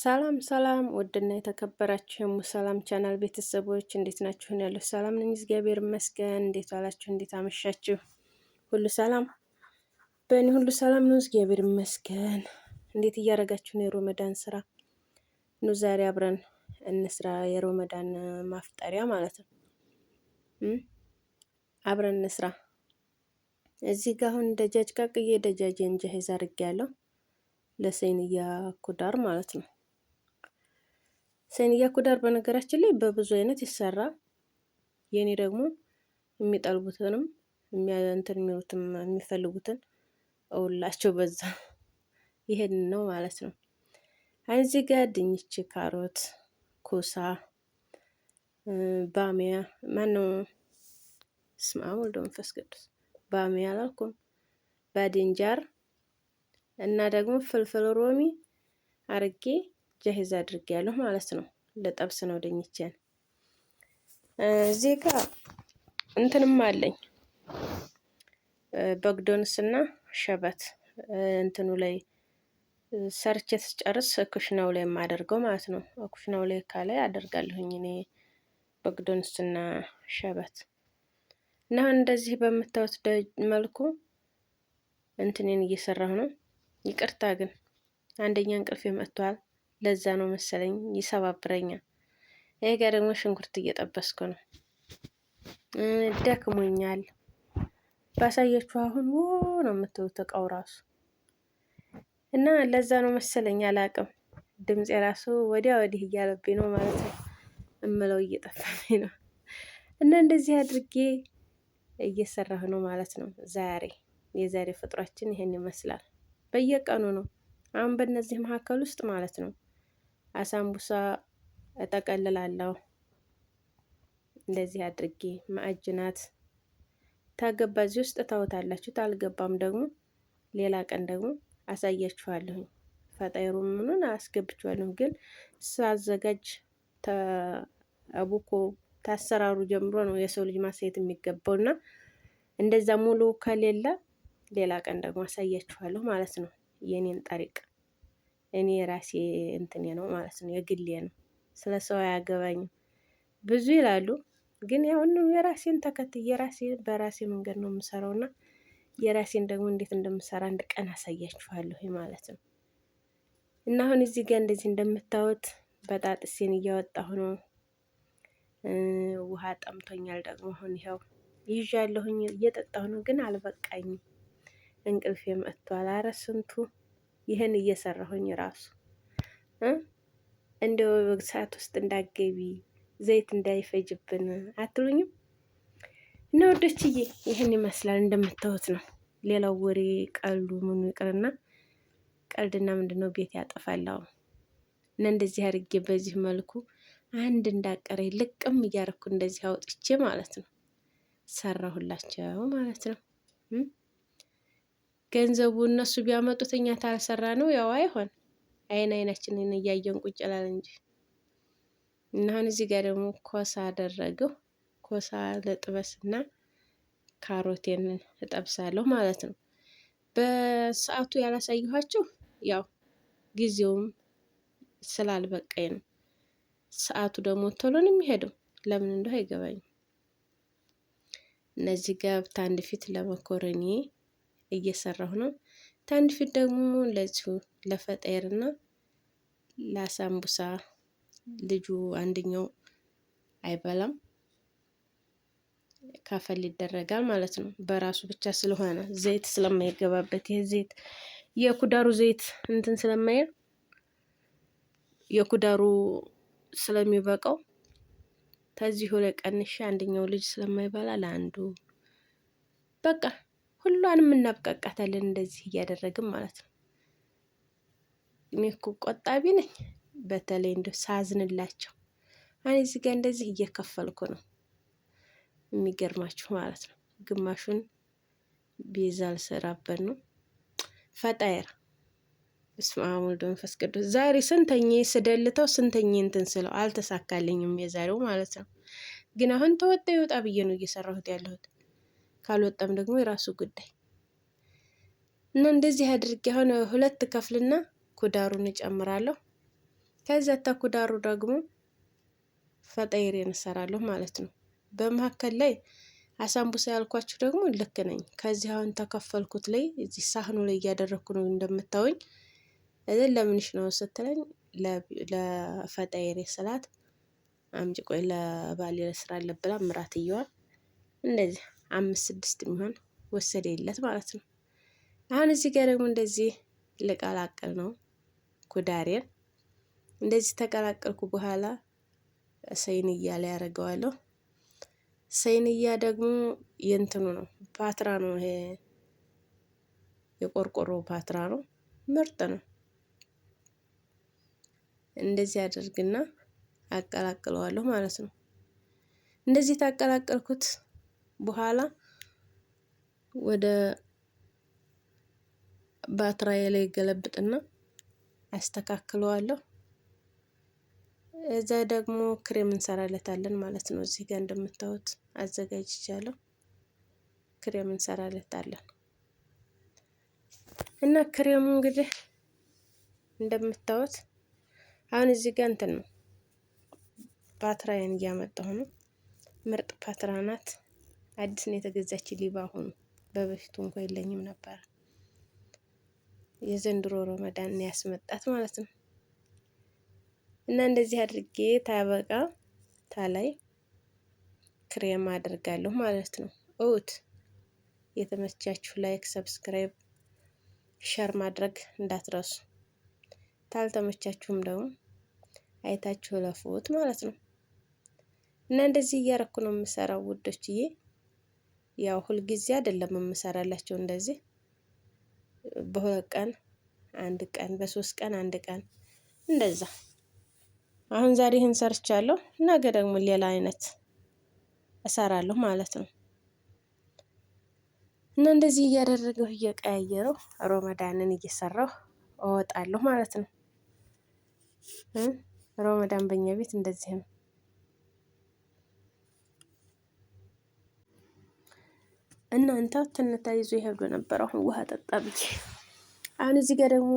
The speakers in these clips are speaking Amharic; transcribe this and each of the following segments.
ሰላም ሰላም ውድና የተከበራችሁ የሙሰላም ቻናል ቤተሰቦች እንዴት ናችሁ? ያለው ሰላም ነኝ፣ እግዚአብሔር ይመስገን። እንዴት ዋላችሁ? እንዴት አመሻችሁ? ሁሉ ሰላም በእኔ ሁሉ ሰላም ነው፣ እግዚአብሔር ይመስገን። እንዴት እያደረጋችሁ ነው የሮመዳን ስራ? ኑ ዛሬ አብረን እንስራ፣ የሮመዳን ማፍጠሪያ ማለት ነው። አብረን እንስራ። እዚህ ጋር አሁን ደጃጅ ቀቅዬ ደጃጅን ጀሄዝ አድርጌያለሁ ለሰይንያ ኩዳር ማለት ነው። ሰይንያ ኩዳር በነገራችን ላይ በብዙ አይነት ይሰራል። የኔ ደግሞ የሚጠልቡትንም እንትን የሚሉትም የሚፈልጉትን እውላቸው በዛ ይሄን ነው ማለት ነው። እዚህ ጋር ድንች፣ ካሮት፣ ኮሳ፣ ባሚያ ማነው ስማ ወልዶ መንፈስ ቅዱስ ባሚያ አላልኩም፣ ባድንጃር እና ደግሞ ፍልፍል ሮሚ አርጌ ጀሄዝ አድርጌያለሁ ማለት ነው። ለጠብስ ነው ድንችን። እዚህ ጋር እንትንም አለኝ በግዶንስና ሸበት እንትኑ ላይ ሰርቼ ስጨርስ ኩሽናው ላይ የማደርገው ማለት ነው። ኩሽናው ላይ ካላይ አደርጋለሁኝ እኔ በግዶንስና ሸበት እና እንደዚህ በምታዩት መልኩ እንትኔን እየሰራሁ ነው። ይቅርታ ግን አንደኛ እንቅልፍ መጥቷል። ለዛ ነው መሰለኝ ይሰባብረኛል። ይሄ ጋር ደግሞ ሽንኩርት እየጠበስኩ ነው። ደክሞኛል። ባሳያችሁ አሁን ነው የምትሉት እቃው ራሱ እና ለዛ ነው መሰለኝ አላቅም። ድምጽ የራሱ ወዲያ ወዲህ እያለብኝ ነው ማለት ነው። እምለው እየጠፋኝ ነው እና እንደዚህ አድርጌ እየሰራሁ ነው ማለት ነው። የዛሬ ፍጥሯችን ይሄን ይመስላል። በየቀኑ ነው አሁን በእነዚህ መካከል ውስጥ ማለት ነው። አሳምቡሳ እጠቀልላለሁ እንደዚህ አድርጌ ማዕጅናት ታገባ እዚህ ውስጥ ታውታላችሁ። ታልገባም ደግሞ ሌላ ቀን ደግሞ አሳያችኋለሁ። ፈጣይሩ ምኑን አስገብቻለሁ፣ ግን ሳዘጋጅ ተአቡኮ ታሰራሩ ጀምሮ ነው የሰው ልጅ ማሳየት የሚገባውና እንደዛ ሙሉ ከሌለ ሌላ ቀን ደግሞ አሳያችኋለሁ ማለት ነው። የኔን ጠሪቅ እኔ የራሴ እንትኔ ነው ማለት ነው፣ የግሌ ነው። ስለ ሰው አያገባኝም። ብዙ ይላሉ፣ ግን ያው የራሴን ተከትዬ በራሴ መንገድ ነው የምሰራውና የራሴን ደግሞ እንዴት እንደምሰራ አንድ ቀን አሳያችኋለሁ ማለት ነው። እና አሁን እዚህ ጋር እንደዚህ እንደምታዩት በጣጥሴን እያወጣሁ ነው። ውሃ ጠምቶኛል ደግሞ አሁን ይኸው ይዣለሁኝ እየጠጣሁ ነው፣ ግን አልበቃኝም። እንቅልፌ መጥቷል። ኧረ ስንቱ ይህን እየሰራሁኝ ራሱ እንደው ሰዓት ውስጥ እንዳገቢ ዘይት እንዳይፈጅብን አትሉኝም? እና ወዶችዬ ይህን ይመስላል እንደምታዩት ነው። ሌላው ወሬ ቀልዱ ምኑ ይቅርና ቀልድና ምንድነው ቤት ያጠፋላው። እና እንደዚህ አድርጌ በዚህ መልኩ አንድ እንዳቀረኝ ልቅም እያረኩ እንደዚህ አውጥቼ ማለት ነው ሰራሁላቸው ማለት ነው። ገንዘቡ እነሱ ቢያመጡት እኛ ታልሰራ ነው ያው አይሆን አይናችንን እያየን ቁጭ ይላል እንጂ። እና አሁን እዚህ ጋር ደግሞ ኮሳ አደረገው። ኮሳ ለጥበስና ካሮቴን እጠብሳለሁ ማለት ነው። በሰዓቱ ያላሳየኋችሁ ያው ጊዜውም ስላልበቃኝ ነው። ሰዓቱ ደግሞ ቶሎ ነው የሚሄደው፣ ለምን እንደው አይገባኝም። እነዚህ ጋር ታንድ ፊት ለመኮረኒ እየሰራሁ ነው። ታንድ ፊት ደግሞ ለዚሁ ለፈጠርና ለሳምቡሳ ልጁ አንደኛው አይበላም፣ ካፈል ይደረጋል ማለት ነው። በራሱ ብቻ ስለሆነ ዘይት ስለማይገባበት ይሄ ዘይት የኩዳሩ ዘይት እንትን ስለማይል የኩዳሩ ስለሚበቃው ከዚሁ ላይ ቀንሼ አንደኛው ልጅ ስለማይበላ ለአንዱ በቃ ሁሏንም እናብቃቃታለን እንደዚህ እያደረግን ማለት ነው። እኔ እኮ ቆጣቢ ነኝ። በተለይ እንደው ሳዝንላቸው እኔ እዚህ ጋር እንደዚህ እየከፈልኩ ነው የሚገርማችሁ ማለት ነው። ግማሹን ቤዛ ልሰራበት ነው። ፈጣየር በስመ አብ ወወልድ ወመንፈስ ቅዱስ። ዛሬ ስንተኛ ስደልተው ስንተኛ እንትን ስለው አልተሳካልኝም የዛሬው ማለት ነው። ግን አሁን ተወጣ ይወጣ ብዬ ነው እየሰራሁት ያለሁት። ካልወጣም ደግሞ የራሱ ጉዳይ እና እንደዚህ አድርጌ አሁን ሁለት ከፍልና ኩዳሩን እጨምራለሁ። ከዛ ተኩዳሩ ደግሞ ፈጣይሬን እሰራለሁ ማለት ነው። በመካከል ላይ አሳምቡሳ ያልኳችሁ ደግሞ ልክ ነኝ። ከዚህ አሁን ተከፈልኩት ላይ እዚህ ሳህኑ ላይ እያደረኩ ነው እንደምታዩኝ። እዚህ ለምንሽ ነው ስትለኝ ለፈጣይሬ ስላት አምጪ ቆይ ለባሌ ስራ አለብላ ምራትየዋ እንደዚህ 5-6 የሚሆን ወሰደለት ማለት ነው። አሁን እዚህ ጋር ደግሞ እንደዚህ ልቀላቅል ነው ኩዳሬን። እንደዚህ ተቀላቀልኩ በኋላ ሰይንያ ላይ ያደርገዋለሁ። ሰይንያ ደግሞ የእንትኑ ነው ፓትራ ነው፣ ይሄ የቆርቆሮ ፓትራ ነው፣ ምርጥ ነው። እንደዚህ አድርግና አቀላቅለዋለሁ ማለት ነው። እንደዚህ ታቀላቀልኩት በኋላ ወደ ባትራዬ ላይ ገለብጥና አስተካክለዋለሁ። እዛ ደግሞ ክሬም እንሰራለታለን ማለት ነው። እዚህ ጋር እንደምታዩት አዘጋጅቻለሁ። ክሬም እንሰራለታለን እና ክሬሙ እንግዲህ እንደምታዩት አሁን እዚህ ጋር እንትን ነው ፓትራዬን እያመጣሁ ነው። ምርጥ ፓትራ ናት። አዲስ ነው የተገዛች ሊባ ሆኖ በበፊቱ እንኳን የለኝም ነበር። የዘንድሮ ረመዳን ያስመጣት ማለት ነው። እና እንደዚህ አድርጌ ታበቃ ታላይ ክሬም አድርጋለሁ ማለት ነው። እውት የተመቻችሁ ላይክ፣ ሰብስክራይብ፣ ሸር ማድረግ እንዳትረሱ። ታልተመቻችሁም ደግሞ አይታችሁ ለፉት ማለት ነው። እና እንደዚህ እያረኩ ነው የምሰራው ውዶችዬ። ያው ሁልጊዜ አይደለም የምሰራላቸው እንደዚህ በሁለት ቀን አንድ ቀን፣ በሶስት ቀን አንድ ቀን እንደዛ። አሁን ዛሬ ይህን ሰርቻለሁ፣ ነገ ደግሞ ሌላ አይነት እሰራለሁ ማለት ነው። እና እንደዚህ እያደረገው እየቀያየረው ረመዳንን እየሰራሁ እወጣለሁ ማለት ነው። ረመዳን በእኛ ቤት እንደዚህ ነው። እናንተ ትንታ ይዞ ይሄዱ ነበር። አሁን ውሃ ጠጣ ብዬ አሁን እዚህ ጋር ደግሞ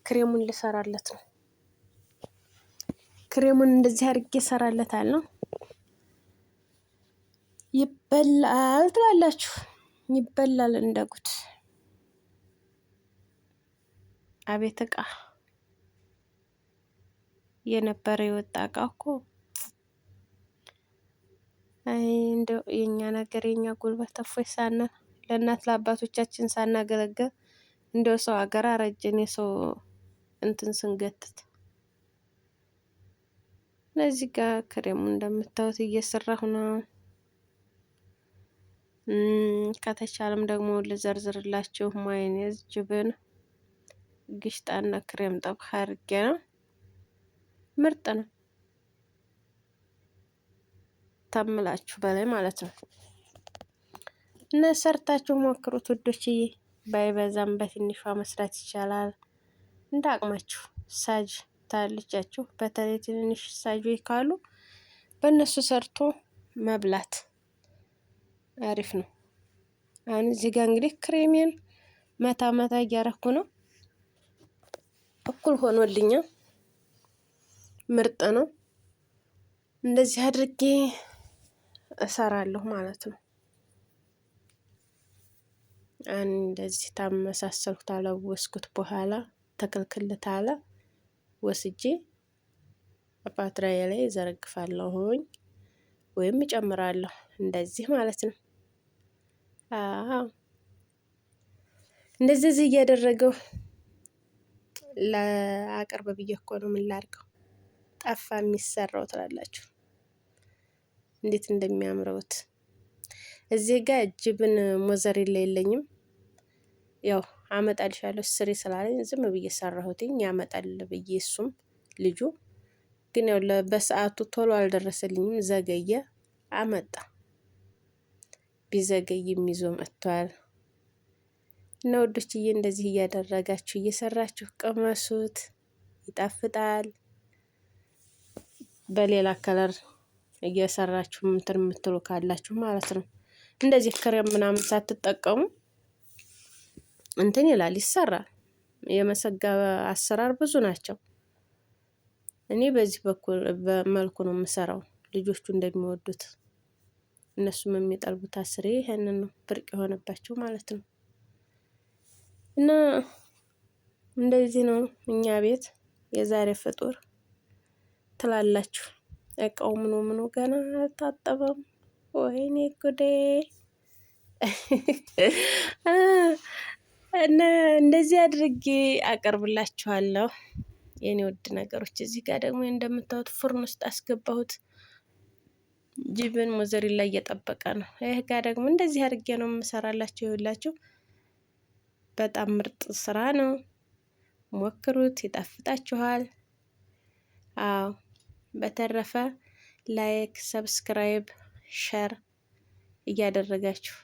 ክሬሙን ልሰራለት ነው። ክሬሙን እንደዚህ አድርጌ እሰራለታለሁ። ይበላል ትላላችሁ፣ ይበላል እንደጉድ። አቤት እቃ የነበረ የወጣ እቃ እኮ። አይ እንደው የኛ ነገር የኛ ጉልበት ተፎይ ሳና ለእናት ለአባቶቻችን ሳናገለግል እንደው ሰው ሀገር አረጀን የሰው እንትን ስንገትት። ለዚህ ጋር ክሬሙ እንደምታዩት እየሰራሁ ነው። ከተቻለም ደግሞ ልዘርዝርላችሁ ማዮኔዝ፣ ጅብን፣ ግሽጣና ክሬም ጠብኸ አድርጌ ነው። ምርጥ ነው ታምላችሁ በላይ ማለት ነው። እና ሰርታችሁ ሞክሩት ውዶችዬ። ባይበዛም በትንሿ መስራት ይቻላል። እንደ አቅማችሁ ሳጅ ታልጃችሁ በተለይ ትንንሽ ሳጆች ካሉ በእነሱ ሰርቶ መብላት አሪፍ ነው። አሁን እዚህ ጋር እንግዲህ ክሬሜን መታ መታ እያረኩ ነው። እኩል ሆኖልኛል። ምርጥ ነው። እንደዚህ አድርጌ እሰራለሁ ማለት ነው። እንደዚህ ታመሳሰልኩት አለወስኩት በኋላ ተከልክልታለ ወስጄ ፓትራዬ ላይ ዘረግፋለሁኝ ወይም እጨምራለሁ እንደዚህ ማለት ነው። አዎ እንደዚህ እያደረገው ለአቅርብ ብዬ እኮ ነው። ምን ላድርገው ጠፋ የሚሰራው ትላላችሁ። እንዴት እንደሚያምረውት እዚህ ጋር ጅብን ሞዘሬላ የለኝም። ያው አመጣልሻለሁ ስሪ ስላለኝ ዝም ብዬ ሰራሁትኝ ያመጣል ብዬ እሱም ልጁ ግን ያው በሰዓቱ ቶሎ አልደረሰልኝም፣ ዘገየ። አመጣ ቢዘገይም ይዞ መጥቷል። እና ወዶችዬ እንደዚህ እያደረጋችሁ እየሰራችሁ ቅመሱት፣ ይጣፍጣል። በሌላ ከለር እየሰራችሁ እንትን የምትሉ ካላችሁ ማለት ነው። እንደዚህ ክሬም ምናምን ሳትጠቀሙ እንትን ይላል፣ ይሰራል። የመሰጋ አሰራር ብዙ ናቸው እኔ በዚህ በኩል በመልኩ ነው የምሰራው፣ ልጆቹ እንደሚወዱት እነሱም የሚጠልቡት አስሬ ይሄንን ነው ብርቅ የሆነባቸው ማለት ነው። እና እንደዚህ ነው እኛ ቤት የዛሬ ፍጡር ትላላችሁ። እቃው ምኑ ገና አልታጠበም። ወይኔ ጉዴ! እና እንደዚህ አድርጌ አቀርብላችኋለሁ የኔ ውድ ነገሮች። እዚህ ጋር ደግሞ እንደምታዩት ፍርን ውስጥ አስገባሁት። ጅብን ሞዘሬላ እየጠበቀ ነው። ይሄ ጋር ደግሞ እንደዚህ አድርጌ ነው የምሰራላችሁ። ይኸውላችሁ በጣም ምርጥ ስራ ነው። ሞክሩት፣ ይጣፍጣችኋል። አዎ በተረፈ ላይክ፣ ሰብስክራይብ፣ ሸር እያደረጋችሁ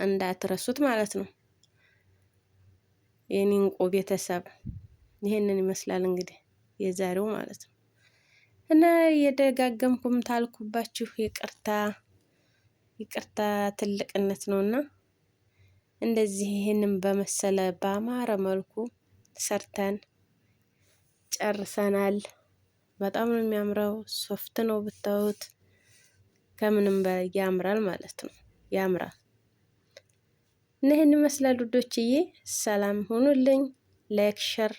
እንዳትረሱት ማለት ነው። የኔ እንቁ ቤተሰብ ይሄንን ይመስላል እንግዲህ የዛሬው ማለት ነው። እና የደጋገምኩም ታልኩባችሁ ይቅርታ ትልቅነት ነውና እንደዚህ ይሄንን በመሰለ በአማረ መልኩ ሰርተን ጨርሰናል። በጣም ነው የሚያምረው። ሶፍት ነው ብታዩት፣ ከምንም በላይ ያምራል ማለት ነው። ያምራል። እና ይሄን ይመስላል ውዶችዬ። ሰላም ሁኑልኝ። ላይክ ሸር